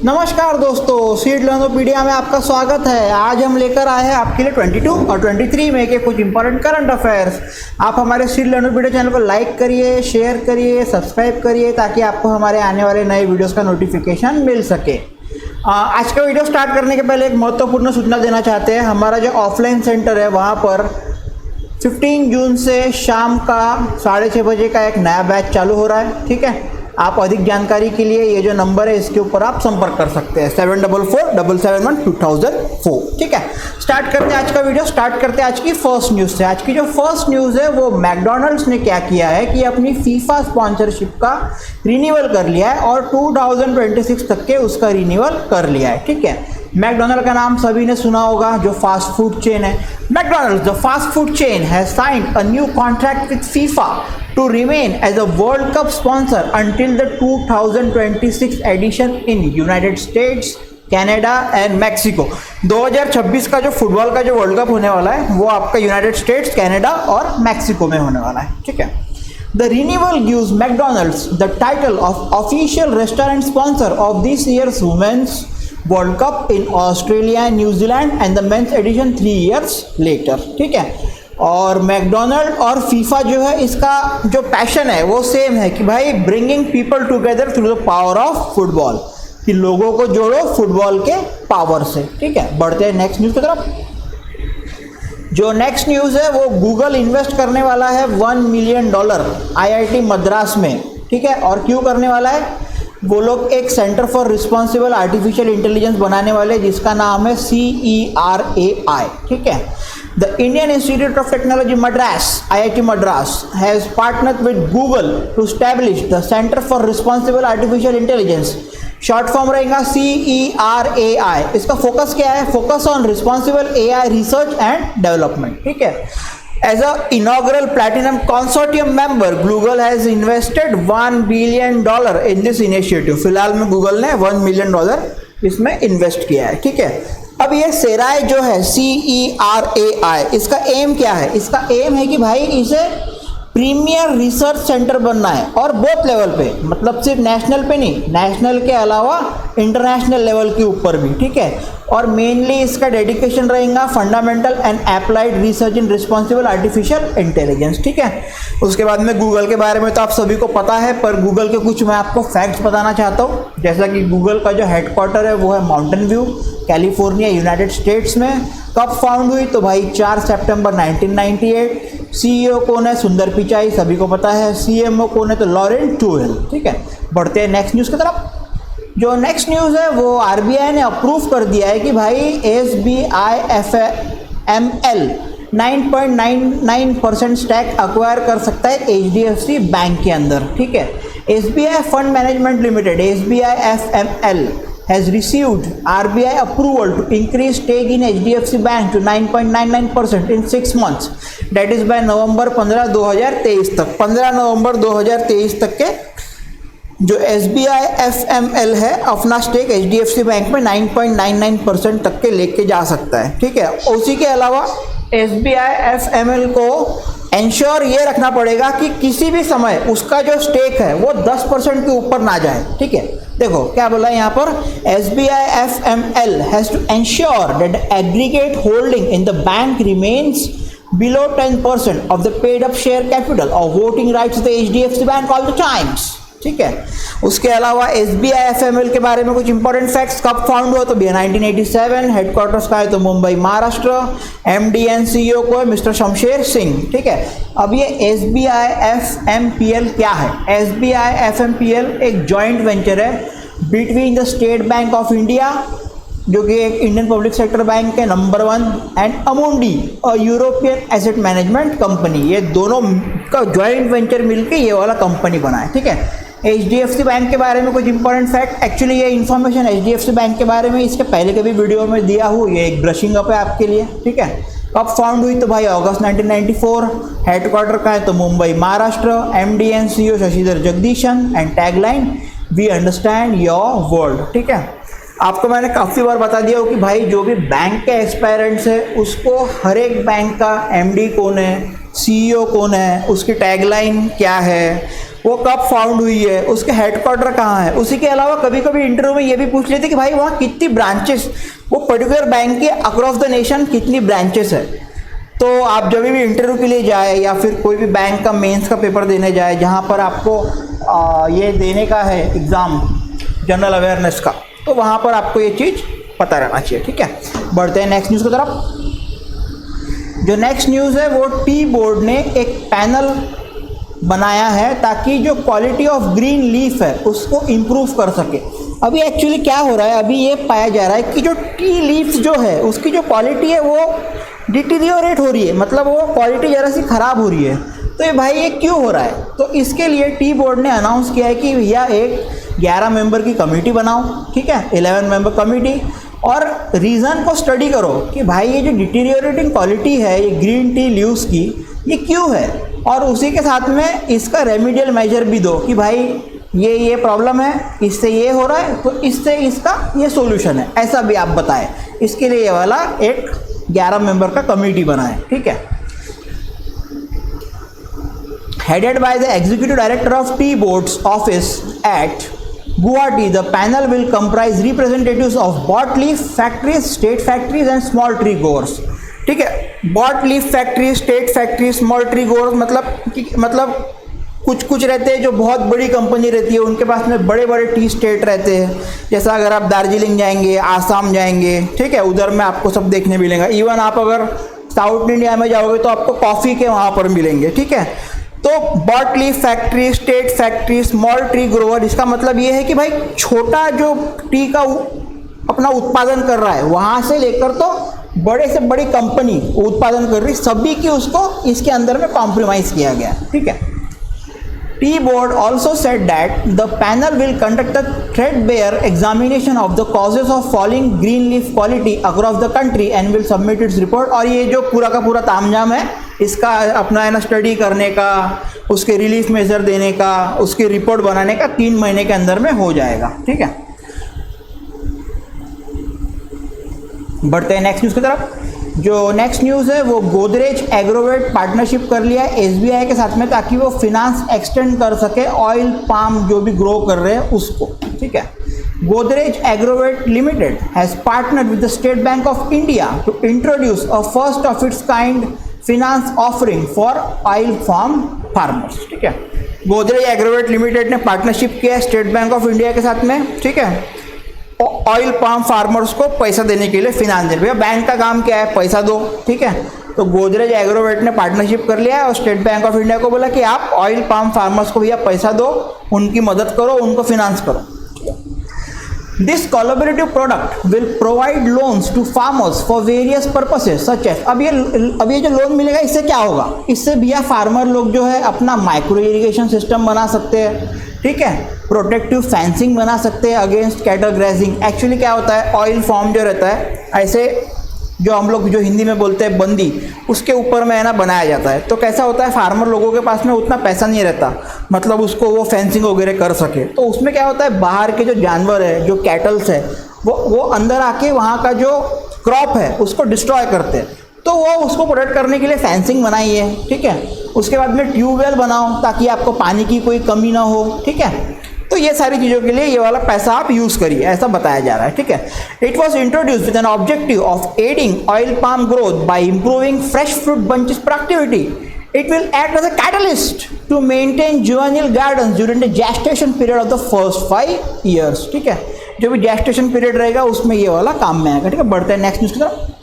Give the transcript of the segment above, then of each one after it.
नमस्कार दोस्तों, सीड लर्नोपीडिया में आपका स्वागत है। आज हम लेकर आए हैं आपके लिए 22 और 23 मई के कुछ इंपॉर्टेंट करंट अफेयर्स। आप हमारे सीड लर्नोपीडिया चैनल को लाइक करिए, शेयर करिए, सब्सक्राइब करिए ताकि आपको हमारे आने वाले नए वीडियोस का नोटिफिकेशन मिल सके। आज का वीडियो स्टार्ट करने के पहले एक महत्वपूर्ण सूचना देना चाहते हैं। हमारा जो ऑफलाइन सेंटर है वहाँ पर 15 जून से शाम का 6:30 बजे का एक नया बैच चालू हो रहा है। ठीक है, आप अधिक जानकारी के लिए ये जो नंबर है इसके ऊपर आप संपर्क कर सकते हैं 7447712004। ठीक है, स्टार्ट करते हैं आज का वीडियो। स्टार्ट करते हैं आज की फर्स्ट न्यूज़ से। आज की जो फर्स्ट न्यूज़ है वो मैकडॉनल्ड्स ने क्या किया है कि अपनी फीफा स्पॉन्सरशिप का रिन्यूअल कर लिया है और 2026 तक के उसका रिन्यूअल कर लिया है। ठीक है, मैकडॉनल्ड का नाम सभी ने सुना होगा, जो फास्ट फूड चेन है। McDonald's the fast food chain has signed a new contract with FIFA to remain as a World Cup sponsor until the 2026 edition in United States, Canada and Mexico। 2026 का जो football का जो world cup होने वाला है वो आपका United states, Canada और मैक्सिको में होने वाला है। ठीक है, The renewal gives McDonald's the title of official restaurant sponsor of this year's Women's World Cup in Australia and New Zealand and the men's edition 3 years later। ठीक है, और मैकडोनल्ड और फीफा जो है इसका जो पैशन है वो सेम है कि भाई bringing people together through the power of football, कि लोगों को जोड़ो फुटबॉल के पावर से। ठीक है, बढ़ते हैं नेक्स्ट न्यूज़ की तरफ। जो नेक्स्ट न्यूज़ है वो गूगल इन्वेस्ट करने वाला है $1 मिलियन IIT मद्रास में। ठीक है, और क्यों करने वाला है? वो लोग एक centre for responsible artificial intelligence बनाने वाले जिसका नाम है CERAI। ठीक है, The Indian Institute of Technology Madras, IIT Madras, has partnered with Google to establish the Center for Responsible Artificial Intelligence। Short form रहेगा CERAI। इसका फोकस क्या है? Focus on responsible AI research and development. ठीक है, As a inaugural platinum consortium member, Google has invested $1 billion in this initiative। फिलहाल में Google ने $1 million इसमें इन्वेस्ट किया है। ठीक है, अब ये सेराई जो है CERAI, इसका एम क्या है? इसका एम है कि भाई इसे प्रीमियर रिसर्च सेंटर बनना है और बोथ लेवल पे, मतलब सिर्फ नेशनल पे नहीं, नेशनल के अलावा इंटरनेशनल लेवल के ऊपर भी। ठीक है, और मेनली इसका डेडिकेशन रहेगा fundamental and applied research in responsible artificial intelligence. ठीक है, उसके बाद में गूगल के बारे में तो आप सभी को पता है, पर गूगल के कुछ मैं आपको फैक्ट्स बताना चाहता हूँ। जैसा कि गूगल का जो हेडक्वार्टर है वो है mountain view, California, United states में। कब फाउंड हुई? तो भाई 4 सितंबर 1998। CEO कौन है? सुंदर पिचाई, सभी को पता है। CMO कौन है? तो लॉरेंस टूएल। ठीक है, बढ़ते हैं नेक्स्ट न्यूज़ की तरफ। जो नेक्स्ट न्यूज़ है वो RBI ने अप्रूव कर दिया है कि भाई SBIFML 9.99% स्टैक अक्वायर कर सकता है HDFC बैंक के अंदर। ठीक है, SBI fund management limited SBIFML has received RBI approval to increase stake in HDFC Bank to 9.99% in 6 months, that is by नवंबर 15, 2023 तक। 15 नवंबर 2023 तक के जो SBIFML है अपना स्टेक HDFC बैंक में 9.99% तक के लेके जा सकता है। ठीक है, उसी के अलावा SBIFML को इंश्योर ये रखना पड़ेगा कि किसी भी समय उसका जो स्टेक है वो 10% के ऊपर ना जाए। ठीक है, देखो क्या बोला है यहाँ पर, SBIFML has to ensure that the aggregate holding in the bank remains below 10% of the paid up share capital or voting rights of the HDFC Bank all the times। ठीक है, उसके अलावा SBIFML के बारे में कुछ इंपॉर्टेंट फैक्ट्स। कब found हुआ? तो 1987। हेडक्वार्टर्स का है तो Mumbai, Maharashtra. MD and CEO को है मिस्टर शमशेर सिंह। ठीक है, अब ये SBIFMPL क्या है? SBIFMPL एक जॉइंट वेंचर है between the State Bank of India, जो कि एक इंडियन पब्लिक सेक्टर बैंक है नंबर 1, एंड अमुंडी और यूरोपियन एसेट मैनेजमेंट कंपनी। ये दोनों का जॉइंट वेंचर मिलके ये वाला कंपनी बना है। ठीक है, HDFC बैंक के बारे में कुछ इंपॉर्टेंट फैक्ट। एक्चुअली ये इन्फॉर्मेशन HDFC बैंक के बारे में इसके पहले के भी वीडियो में दिया हूँ, ये एक ब्रशिंग अप है आपके लिए। ठीक है, कब फाउंड हुई? तो भाई अगस्त 1994। हेडक्वार्टर का है तो Mumbai, Maharashtra. MD and CEO Shashidhar Jagdishan and tagline we understand your world. ठीक है, आपको मैंने काफ़ी बार बता दिया हो कि भाई जो भी बैंक के एक्सपायरेंट्स है उसको हर एक बैंक का MD कौन है, CEO कौन है, उसकी टैगलाइन क्या है, वो कब फाउंड हुई है, उसके हेडक्वार्टर कहाँ है। उसी के अलावा कभी कभी इंटरव्यू में ये भी पूछ लेते कि भाई वहाँ कितनी ब्रांचेस, वो पर्टिकुलर बैंक के अक्रॉस द नेशन कितनी ब्रांचेस है। तो आप जब भी इंटरव्यू के लिए जाए या फिर कोई भी बैंक का मेंस का पेपर देने जाए जहाँ पर आपको ये देने का है एग्ज़ाम जनरल अवेयरनेस का, तो वहाँ पर आपको ये चीज़ पता रहना चाहिए। ठीक है, बढ़ते हैं नेक्स्ट न्यूज़ की तरफ। जो नेक्स्ट न्यूज़ है वो टी बोर्ड ने एक पैनल बनाया है ताकि जो क्वालिटी ऑफ ग्रीन लीफ है उसको इम्प्रूव कर सके। अभी एक्चुअली क्या हो रहा है, अभी ये पाया जा रहा है कि जो टी लीफ जो है उसकी जो क्वालिटी है वो डिटीरियोरेट हो रही है, मतलब वो क्वालिटी ज़रा सी ख़राब हो रही है। तो ये भाई ये क्यों हो रहा है, तो इसके लिए टी बोर्ड ने अनाउंस किया है कि भैया एक 11 मेंबर की कमेटी बनाओ, ठीक है, 11 मेंबर कमेटी, और रीज़न को स्टडी करो कि भाई ये जो डिटीरियोरेटिंग क्वालिटी है ये ग्रीन टी लीव्स की ये क्यों है, और उसी के साथ में इसका रेमिडियल मेजर भी दो कि भाई ये प्रॉब्लम है, इससे ये हो रहा है, तो इससे इसका ये सॉल्यूशन है, ऐसा भी आप बताएं। इसके लिए ये वाला एक 11 मेंबर का कमेटी बनाए। ठीक है, headed by the executive director of T boards office at Guwahati, the panel will comprise representatives of bought leaf factories, state factories and small tree growers। ठीक है, bought leaf factories, state factories, small tree growers मतलब कुछ रहते हैं जो बहुत बड़ी company रहती है, उनके पास में बड़े बड़े टी स्टेट रहते हैं। जैसा अगर आप दार्जिलिंग जाएंगे, आसाम जाएंगे, ठीक है, उधर में आपको सब देखने मिलेगा। इवन आप अगर साउथ इंडिया में जाओगे तो आपको कॉफ़ी के वहाँ पर मिलेंगे। ठीक है, तो bought leaf factory, state factory, small tree grower, इसका मतलब ये है कि भाई छोटा जो टी का अपना उत्पादन कर रहा है वहाँ से लेकर तो बड़े से बड़ी कंपनी उत्पादन कर रही, सभी की उसको इसके अंदर में कॉम्प्रोमाइज़ किया गया। ठीक है, tea board also said that the panel will conduct a threadbare examination of the causes of falling green leaf quality across the country and will submit its report. और ये जो पूरा का पूरा तामझाम है इसका अपना है ना स्टडी करने का, उसके रिलीफ मेजर देने का, उसकी रिपोर्ट बनाने का 3 महीने के अंदर में हो जाएगा। ठीक है, बढ़ते हैं नेक्स्ट न्यूज़ की तरफ। जो नेक्स्ट न्यूज़ है वो गोदरेज एग्रोवेट पार्टनरशिप कर लिया है एसबीआई के साथ में ताकि वो फिनांस एक्सटेंड कर सके ऑयल पाम जो भी ग्रो कर रहे हैं उसको। ठीक है, Godrej Agrovet limited has partnered with the State Bank of India to introduce a first of its kind finance offering for oil farm farmers. ठीक है, गोदरेज एग्रोवेट लिमिटेड ने पार्टनरशिप किया है स्टेट बैंक ऑफ इंडिया के साथ में। ठीक है, ऑयल पाम फार्मर्स को पैसा देने के लिए फिनांस दे। भैया बैंक का काम क्या है, पैसा दो। ठीक है, तो गोदरेज एग्रोवेट ने पार्टनरशिप कर लिया है और स्टेट बैंक ऑफ इंडिया को बोला कि आप ऑयल पाम फार्मर्स को भैया पैसा दो, उनकी मदद करो, उनको फिनांस करो। This collaborative product will provide loans to farmers for various purposes such as अब ये जो लोन मिलेगा इससे क्या होगा, इससे भैया फार्मर लोग जो है अपना माइक्रो इरिगेशन सिस्टम बना सकते हैं। ठीक है, प्रोटेक्टिव फेंसिंग बना सकते हैं अगेंस्ट कैटल ग्रेजिंग। एक्चुअली क्या होता है, ऑयल फार्म जो रहता है ऐसे जो हम लोग जो हिंदी में बोलते हैं बंदी, उसके ऊपर में है ना बनाया जाता है। तो कैसा होता है, फार्मर लोगों के पास में उतना पैसा नहीं रहता, मतलब उसको वो फेंसिंग वगैरह कर सके। तो उसमें क्या होता है, बाहर के जो जानवर है, जो कैटल्स है, वो अंदर आके वहाँ का जो क्रॉप है उसको डिस्ट्रॉय करते हैं। तो वो उसको प्रोटेक्ट करने के लिए फेंसिंग बनाई है। ठीक है, उसके बाद में ट्यूबवेल बनाओ ताकि आपको पानी की कोई कमी ना हो। ठीक है, तो ये सारी चीज़ों के लिए ये वाला पैसा आप यूज़ करिए, ऐसा बताया जा रहा है। ठीक है, it was introduce with an objective of adding oil palm growth by improving fresh fruit bunches productivity. It will act as a catalyst to maintain juvenile gardens during the gestation period of the first 5 years। ठीक है, जो भी gestation period रहेगा उसमें ये वाला काम में आएगा। ठीक है, बढ़ते हैं नेक्स्ट न्यूज़ की तरफ।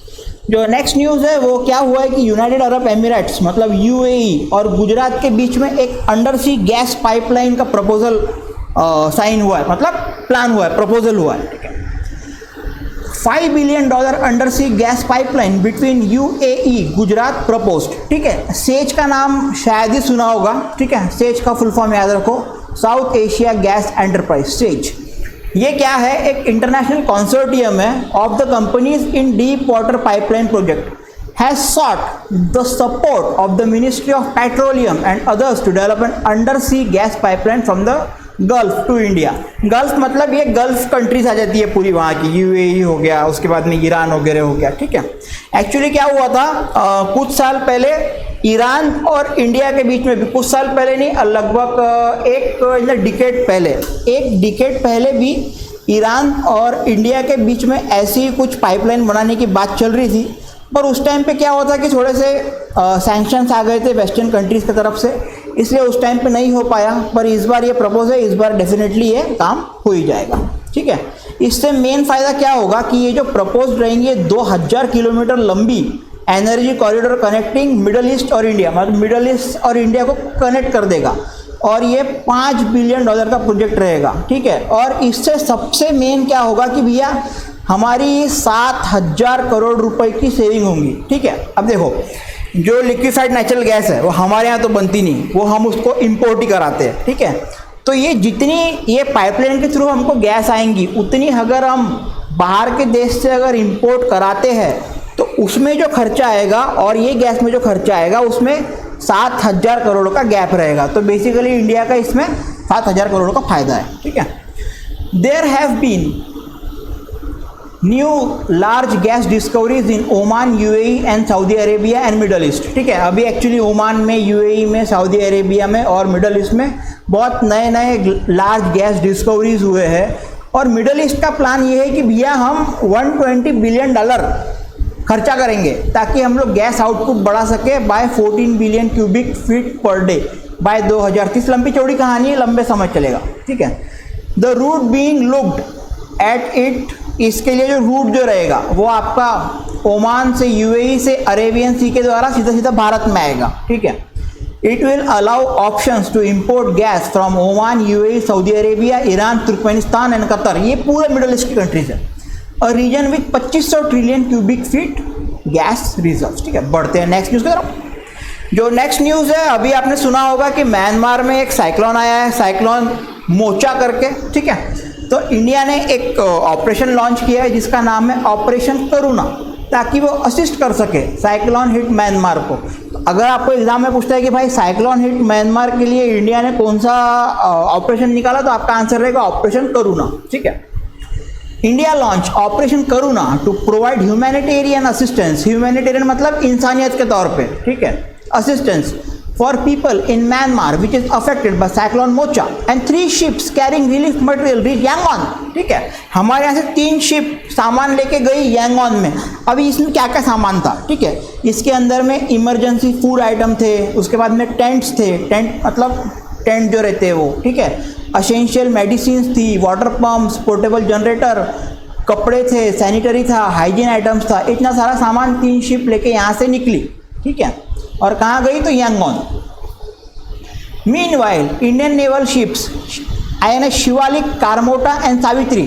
जो नेक्स्ट न्यूज़ है वो क्या हुआ है कि यूनाइटेड अरब एमिरेट्स मतलब यूएई और गुजरात के बीच में एक अंडर सी गैस पाइपलाइन का प्रपोजल साइन हुआ है, मतलब प्लान हुआ है, प्रपोजल हुआ है। ठीक है, $5 billion under sea gas pipeline between UAE Gujarat proposed. ठीक है, सेज का नाम शायद ही सुना होगा। ठीक है, सेज का फुल फॉर्म याद रखो, south Asia gas enterprise, says. ये क्या है, एक इंटरनेशनल कंसोर्टियम है of the companies in deep water pipeline project has sought the support of the Ministry of Petroleum and others to develop an undersea gas pipeline from the Gulf to India. Gulf मतलब ये gulf countries आ जाती है पूरी, वहाँ की UAE हो गया, उसके बाद में ईरान वगैरह हो गया। ठीक है, एक्चुअली क्या हुआ था, कुछ साल पहले ईरान और इंडिया के बीच में भी कुछ साल पहले नहीं, लगभग एक डिकेड पहले भी ईरान और इंडिया के बीच में ऐसी कुछ पाइपलाइन बनाने की बात चल रही थी, पर उस टाइम पे क्या हुआ था कि थोड़े से सैंक्शंस आ गए थे वेस्टर्न कंट्रीज़ की तरफ से, इसलिए उस टाइम पे नहीं हो पाया। पर इस बार ये प्रपोज है, इस बार डेफिनेटली ये काम हो ही जाएगा, ठीक है। इससे मेन फ़ायदा क्या होगा कि ये जो प्रपोज रहेंगे 2000 किलोमीटर लंबी energy corridor connecting middle east और इंडिया, मतलब मिडल ईस्ट और इंडिया को कनेक्ट कर देगा, और ये $5 बिलियन का प्रोजेक्ट रहेगा, ठीक है। और इससे सबसे मेन क्या होगा कि भैया हमारी 7000 करोड़ रुपए की सेविंग होंगी, ठीक है। अब देखो, जो लिक्विफाइड नेचुरल गैस है वो हमारे यहाँ तो बनती नहीं, वो हम उसको इंपोर्ट ही कराते हैं, ठीक है। तो ये जितनी ये पाइपलाइन के थ्रू हमको गैस आएंगी, उतनी अगर हम बाहर के देश से अगर इंपोर्ट कराते हैं तो उसमें जो खर्चा आएगा और ये गैस में जो खर्चा आएगा उसमें 7000 करोड़ का गैप रहेगा। तो बेसिकली इंडिया का इसमें 7000 करोड़ का फायदा है, ठीक है। There have been new large gas discoveries in Oman, UAE and Saudi Arabia and Middle East, ठीक है। अभी एक्चुअली ओमान में, यूएई में, सऊदी अरेबिया में और मिडल ईस्ट में बहुत नए नए लार्ज गैस डिस्कवरीज हुए हैं। और मिडल ईस्ट का प्लान ये है कि भैया हम $120 बिलियन खर्चा करेंगे ताकि हम लोग गैस आउटपुट बढ़ा सके by 14 billion cubic feet per day by 2030। लंबी चौड़ी कहानी है, लंबे समय चलेगा, ठीक है। The route being looked at it, इसके लिए जो रूट जो रहेगा वो आपका ओमान से, यूएई से, अरेबियन सी के द्वारा सीधा सीधा भारत में आएगा, ठीक है। It will allow options to import gas from Oman, UAE, Saudi Arabia, Iran, Turkmenistan and Qatar, ये पूरे मिडल ईस्ट की कंट्रीज है। A region with 2500 trillion cubic feet gas reserve, ठीक है। बढ़ते हैं नेक्स्ट न्यूज़ की तरफ। जो नेक्स्ट न्यूज़ है, अभी आपने सुना होगा कि म्यांमार में एक साइक्लोन आया है, साइक्लोन मोचा करके, ठीक है। तो इंडिया ने एक ऑपरेशन लॉन्च किया है जिसका नाम है ऑपरेशन करुणा, ताकि वो असिस्ट कर सके साइक्लोन हिट म्यांमार को। तो अगर आपको एग्जाम में पूछता है कि भाई साइक्लोन हिट म्यांमार के लिए इंडिया ने कौन सा ऑपरेशन निकाला, तो आपका आंसर रहेगा ऑपरेशन करुणा, ठीक है। India launch operation Karuna to provide humanitarian assistance, humanitarian मतलब इंसानियत के तौर पे, ठीक है, assistance for people in Myanmar which is affected by cyclone Mocha and 3 ships carrying relief material reach Yangon, ठीक है। हमारे यहाँ से 3 शिप सामान लेके गई यांगोन में। अभी इसमें क्या क्या सामान था, ठीक है। इसके अंदर में इमरजेंसी फूड आइटम थे, उसके बाद में टेंट्स थे, टेंट मतलब टेंट जो रहते हैं वो, ठीक है। असेंशियल मेडिसिन थी, वाटर पम्प्स, पोर्टेबल जनरेटर, कपड़े थे, सैनिटरी था, हाइजीन आइटम्स था, इतना सारा सामान 3 शिप लेके यहाँ से निकली, ठीक है। और कहाँ गई, तो Yangon. Meanwhile Indian naval ships INS Shivalik, Kamorta and Savitri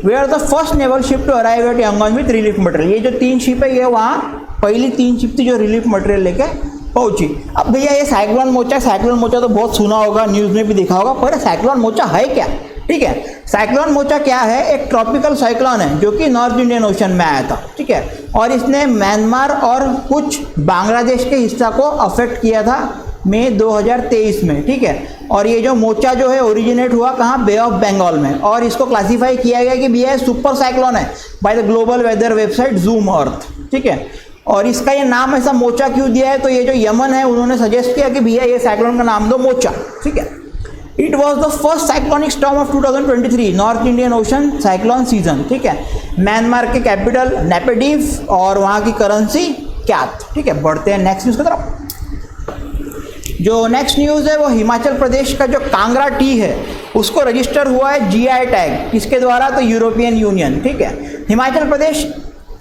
they are the first naval ship to arrive at Yangon with relief material. ये जो 3 शिप है ये वहाँ पहली 3 शिप थी जो रिलीफ मटेरियल लेके पहुंची। अब भैया ये साइक्लोन मोचा तो बहुत सुना होगा, न्यूज़ में भी देखा होगा, पर साइक्लोन मोचा है क्या, ठीक है। साइक्लोन मोचा क्या है, एक ट्रॉपिकल साइक्लोन है जो कि नॉर्थ इंडियन ओशन में आया था, ठीक है। और इसने म्यांमार और कुछ बांग्लादेश के हिस्सा को अफेक्ट किया था मई 2023 में, ठीक है। और ये जो मोचा जो है ओरिजिनेट हुआ कहाँ, बे ऑफ बंगाल में, और इसको क्लासीफाई किया गया कि भैया सुपर साइक्लोन है by the global weather website Zoom Earth, ठीक है। और इसका ये नाम ऐसा मोचा क्यों दिया है, तो ये जो यमन है उन्होंने सजेस्ट किया कि भैया ये साइक्लोन का नाम दो मोचा, ठीक है। It was the first cyclonic storm of 2023 north Indian ocean cyclone season, ठीक है। म्यांमार के कैपिटल नेपेडीव और वहाँ की करेंसी क्यात, ठीक है। बढ़ते हैं नेक्स्ट न्यूज़ की तरफ। जो नेक्स्ट न्यूज़ है वो हिमाचल प्रदेश का जो कांगड़ा टी है उसको रजिस्टर हुआ है GI टैग, किसके द्वारा, तो यूरोपियन यूनियन, ठीक है। Himachal Pradesh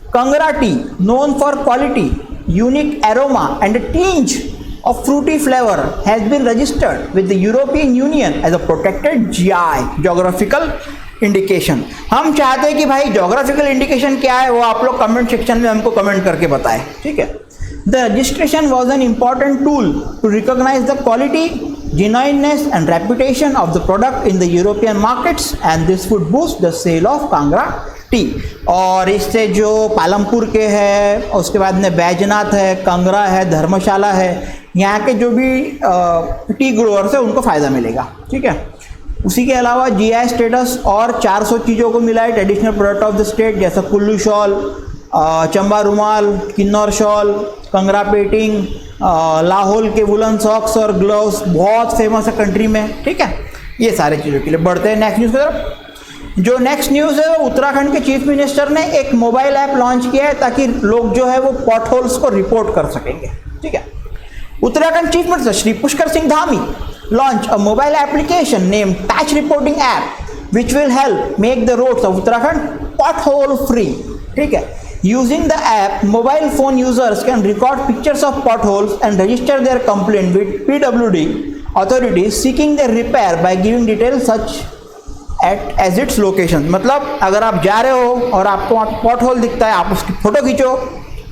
Kangra tea, known for quality, unique aroma and a tinge of fruity flavor, has been registered with the European Union as a protected GI geographical indication। हम चाहते हैं कि भाई geographical indication क्या है वो आप लोग कमेंट सेक्शन में हमको कमेंट करके बताएं, ठीक है। The registration was an important tool to recognize the quality, genuineness and reputation of the product in the European markets, and this would boost the sale of Kangra T. और इससे जो पालमपुर के है, उसके बाद में बैजनाथ है, कंगरा है, धर्मशाला है, यहाँ के जो भी टी ग्रोअर्स है उनको फ़ायदा मिलेगा, ठीक है। उसी के अलावा GI स्टेटस और 400 चीज़ों को मिला है traditional product of the state, जैसा कुल्लू शॉल, चंबा रुमाल, किन्नौर शॉल, कंगरा पेटिंग, लाहौल के वुलन सॉक्स और ग्लव्स बहुत फेमस है कंट्री में, ठीक है। ये सारे चीज़ों के लिए बढ़ते हैं नेक्स्ट न्यूज़ की तरफ। जो नेक्स्ट न्यूज़ है वो उत्तराखंड के चीफ मिनिस्टर ने एक मोबाइल ऐप लॉन्च किया है ताकि लोग जो है वो पॉट होल्स को रिपोर्ट कर सकेंगे, ठीक है। Uttarakhand chief minister Shri Pushkar Singh Dhami launch a mobile application named patch reporting app which will help make the roads of Uttarakhand pothole free, ठीक है। Using the app, mobile phone users can record pictures of potholes and register their complaint with PWD authorities seeking their repair by giving details such as its location। मतलब अगर आप जा रहे हो और आपको वहाँ पॉट होल दिखता है, आप उसकी फोटो खींचो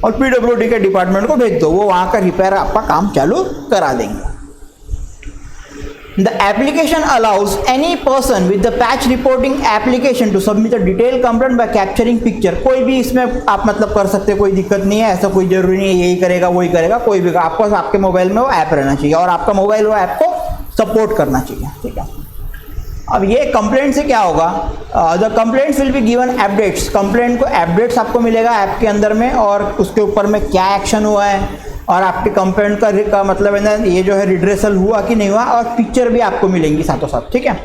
और PWD के डिपार्टमेंट को भेज दो, वो वहाँ का रिपेयर आपका काम चालू करा देंगे। The application allows any person with the patch reporting application to submit a detailed complaint by capturing picture। कोई भी इसमें आप मतलब कर सकते हैं, कोई दिक्कत नहीं है, ऐसा कोई जरूरी नहीं है यही करेगा वही करेगा, कोई भी आपको आपके मोबाइल में वो ऐप रहना चाहिए और आपका मोबाइल वो ऐप को सपोर्ट करना चाहिए, ठीक है। अब ये कंप्लेंट से क्या होगा, the complaints will be given updates, complaint को अपडेट्स आपको मिलेगा ऐप के अंदर में और उसके ऊपर में क्या एक्शन हुआ है और आपके कंप्लेंट का मतलब है ना ये जो है रिड्रेसल हुआ कि नहीं हुआ, और पिक्चर भी आपको मिलेंगी साथों साथ, ठीक है।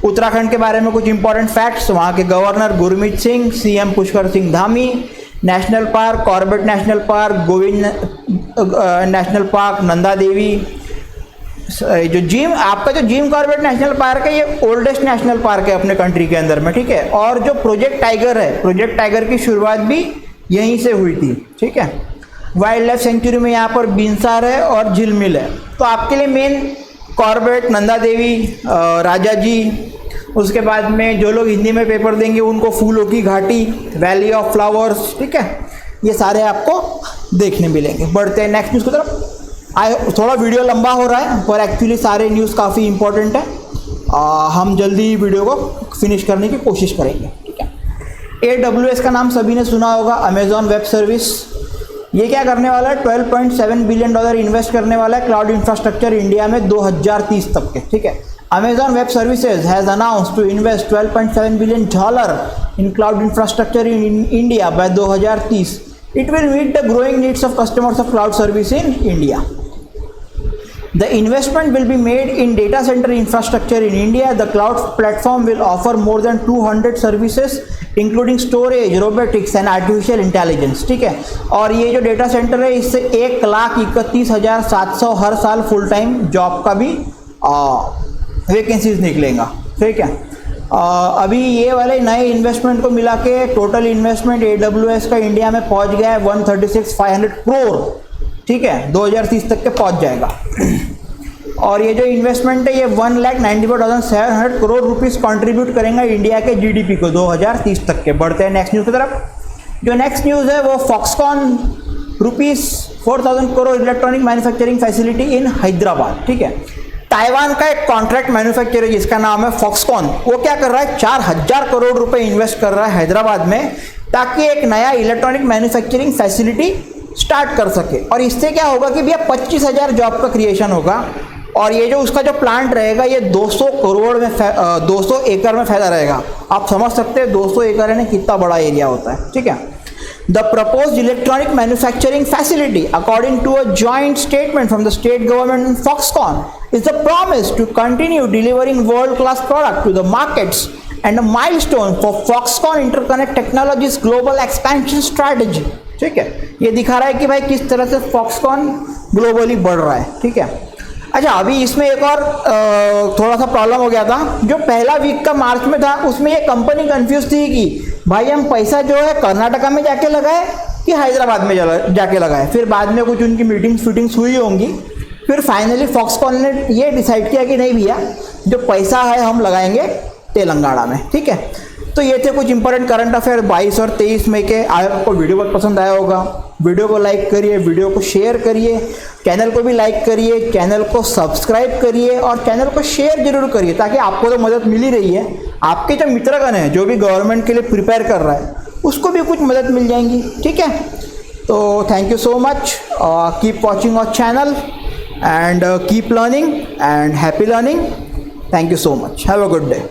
उत्तराखंड के बारे में कुछ इंपॉर्टेंट फैक्ट्स, वहाँ के governor Gurmeet Singh, CM Pushkar Singh Dhami, national park Corbett national park, Govind national park, Nanda Devi, जो जिम कॉर्बेट नेशनल पार्क है ये ओल्डेस्ट नेशनल पार्क है अपने कंट्री के अंदर में, ठीक है। और जो प्रोजेक्ट टाइगर है, प्रोजेक्ट टाइगर की शुरुआत भी यहीं से हुई थी, ठीक है। वाइल्ड लाइफ सेंचुरी में यहाँ पर बिनसार है और झिलमिल है। तो आपके लिए मेन कॉर्बेट, नंदा देवी, राजा जी, उसके बाद में जो लोग हिंदी में पेपर देंगे उनको फूलों की घाटी, वैली ऑफ फ्लावर्स, ठीक है, ये सारे आपको देखने मिलेंगे। बढ़ते हैं नेक्स्ट न्यूज़ की तरफ। थोड़ा वीडियो लंबा हो रहा है पर एक्चुअली सारे न्यूज़ काफ़ी इंपॉर्टेंट है, हम जल्दी वीडियो को फिनिश करने की कोशिश करेंगे, ठीक है। AWS का नाम सभी ने सुना होगा, अमेजॉन वेब सर्विस। ये क्या करने वाला है, $12.7 बिलियन इन्वेस्ट करने वाला है क्लाउड इंफ्रास्ट्रक्चर इंडिया में 2030 तक के, ठीक है। Amazon Web Services has announced to invest $12.7 billion in cloud infrastructure in India by 2030। It will meet the growing needs of customers of cloud service in India. The investment will be made in data center infrastructure in India. The cloud platform will offer more than 200 services including storage, robotics and artificial intelligence, ठीक है। और ये जो data centre है इससे 1,31,700 हर साल full time job का भी वैकेंसीज निकलेगा, ठीक है। अभी ये वाले नए इन्वेस्टमेंट को मिला के टोटल इन्वेस्टमेंट AWS का इंडिया में पहुंच गया है 136,500 करोड़, ठीक है, 2030 तक के पहुंच जाएगा। और ये जो इन्वेस्टमेंट है ये 1,94,700 करोड़ रुपीस कंट्रीब्यूट करेंगे इंडिया के GDP को 2030 तक के। बढ़ते हैं नेक्स्ट न्यूज़ की तरफ। जो नेक्स्ट न्यूज़ है वो Foxconn ₹4,000 crore electronic manufacturing facility in Hyderabad, ठीक है। ताइवान का एक कॉन्ट्रैक्ट मैन्युफैक्चरर जिसका नाम है फॉक्सकॉन, वो क्या कर रहा है, 4,000 करोड़ रुपए इन्वेस्ट कर रहा है हैदराबाद में ताकि एक नया इलेक्ट्रॉनिक मैन्युफैक्चरिंग फैसिलिटी स्टार्ट कर सके। और इससे क्या होगा कि भैया 25,000 जॉब का क्रिएशन होगा और ये जो उसका जो प्लांट रहेगा ये 200 एकड़ में फैला रहेगा। आप समझ सकते हैं 200 एकड़ यानी कितना बड़ा एरिया होता है, ठीक है। The proposed electronic manufacturing facility according to a joint statement from the state government and Foxconn is the promise to continue delivering world class product to the markets and a milestone for Foxconn interconnect technologies global expansion strategy, ठीक है। ये दिखा रहा है कि भाई किस तरह से फॉक्सकॉन ग्लोबली बढ़ रहा है, ठीक है। अच्छा, अभी इसमें एक और थोड़ा सा प्रॉब्लम हो गया था। जो पहला वीक का मार्च में था उसमें ये कंपनी कंफ्यूज थी कि भाई हम पैसा जो है कर्नाटका में जाके लगाए कि हैदराबाद में जाके लगाए। फिर बाद में कुछ उनकी मीटिंग्स हुई होंगी, फिर फाइनली फॉक्सकॉन ने ये डिसाइड किया कि नहीं भैया जो पैसा है हम लगाएंगे तेलंगाना में, ठीक है। तो ये थे कुछ इंपॉर्टेंट करंट अफेयर 22 और 23 मई के। आपको वीडियो बहुत पसंद आया होगा, वीडियो को लाइक करिए, वीडियो को शेयर करिए, चैनल को भी लाइक करिए, चैनल को सब्सक्राइब करिए और चैनल को शेयर जरूर करिए ताकि आपको तो मदद मिल ही रही है, आपके जो मित्रगण हैं जो भी गवर्नमेंट के लिए प्रिपेयर कर रहा है उसको भी कुछ मदद मिल जाएंगी, ठीक है। तो thank you so much, keep watching our channel and keep learning and happy learning. Thank you so much. Have a good day.